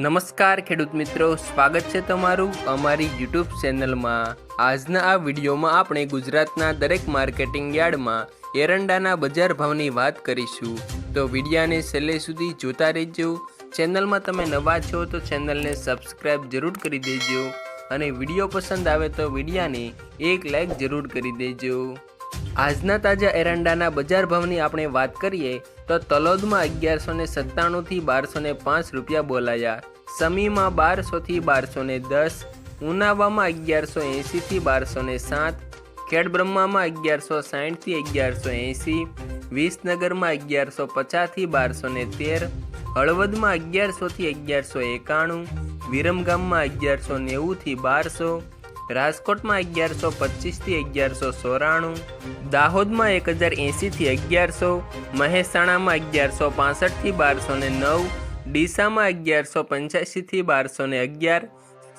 નમસ્કાર ખેડૂત મિત્રો, સ્વાગત છે તમારું અમારી યુટ્યુબ ચેનલમાં। આજના આ વિડીયોમાં આપણે ગુજરાતના દરેક માર્કેટિંગ યાર્ડમાં એરંડાના બજાર ભાવની વાત કરીશું, તો વિડીયાને છેલ્લે સુધી જોતા રહેજો। ચેનલમાં તમે નવા છો તો ચેનલને સબસ્ક્રાઈબ જરૂર કરી દેજો અને વિડીયો પસંદ આવે તો વિડીયાને એક લાઈક જરૂર કરી દેજો। આજના તાજા એરંડાના બજાર ભાવની આપણે વાત કરીએ તો તલોદમાં 1197 થી 1205 રૂપિયા બોલાયા, સમીમાં 1200 થી 1210, ઉનાવામાં 1180 થી 1207, ખેડબ્રહ્મામાં 1160 થી 1180, વિસનગરમાં 1150 થી 1213, હળવદમાં 1100 થી 1191, વિરમગામમાં 1190 થી 1200, રાજકોટમાં 1125 થી 1194, દાહોદમાં 1080 થી 1100, મહેસાણામાં 1165 થી 1209, ડીસામાં 1185 થી 1211,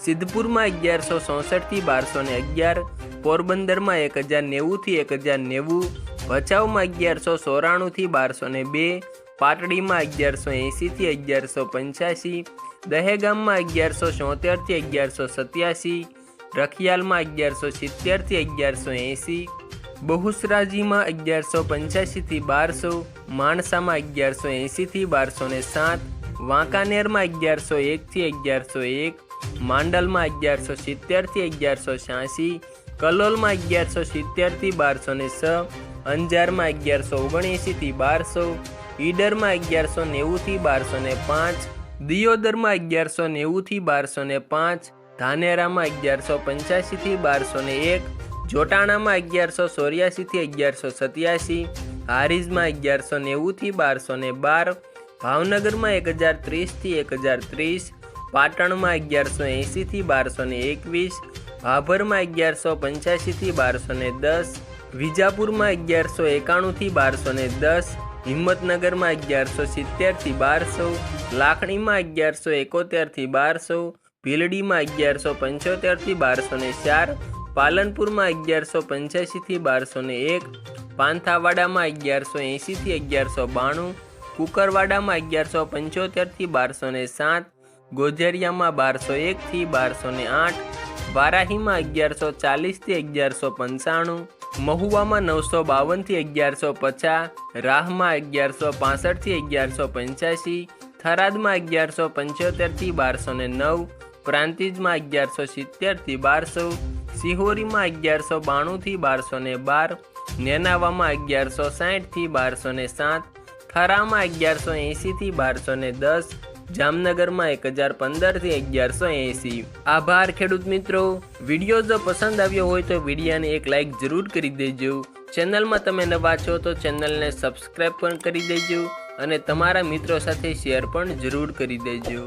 સિદ્ધપુરમાં 1164 થી 1211, પોરબંદરમાં 1090 થી 1090, ભચાઉમાં 1194 થી 1202, પાટડીમાં 1180 થી 1185, દહેગામમાં 1174 થી 1187, રખિયાલમાં 1170 થી 1180, બહુસરાજીમાં 1185 થી 1200, માણસામાં 1180 થી 1207, વાંકાનેરમાં 1101 થી 1101, માંડલમાં 1170 થી 1186, કલોલમાં 1170 થી 1206, અંજારમાં 1179 થી 1200, ઈડરમાં 1190 થી 1205, દિયોદરમાં 1190 થી 1205, ધાનેરામાં 1185 થી 1201, જોટાણામાં 1184 થી 1187, હારીજમાં 1190 થી 1212, ભાવનગરમાં 1030 થી 1030, પાટણમાં 1180 થી 1221, ભાભરમાં 1185 થી 1210, વિજાપુરમાં 1191 થી 1210, હિંમતનગરમાં 1170 થી 1200, લાખણીમાં 1171 થી 1200, ભીલડીમાં 1175 થી 1204, પાલનપુરમાં 1185 થી 1201, પાંથાવાડામાં 1180 થી 1192, કુકરવાડામાં 1175 થી 1207, ગોઝરિયામાં 1201 થી 1208, વારાહીમાં 1140 થી 1195, મહુવામાં 952 થી 1150, રાહમાં 1165 થી 1185, થરાદમાં 1175 થી 1209, પ્રાંતિજમાં 1170 થી 1200, સિહોરીમાં 1192 થી 1212, નેનાવામાં 1160 થી 1207, થરામાં 1180 થી 1210, જામનગરમાં 1015 થી 1180। આભાર ખેડૂત મિત્રો, વિડીયો જો પસંદ આવ્યો હોય તો વિડીયાને એક લાઈક જરૂર કરી દેજો। ચેનલમાં તમે નવા છો તો ચેનલને સબસ્ક્રાઈબ પણ કરી દેજો અને તમારા મિત્રો સાથે શેર પણ જરૂર કરી દેજો।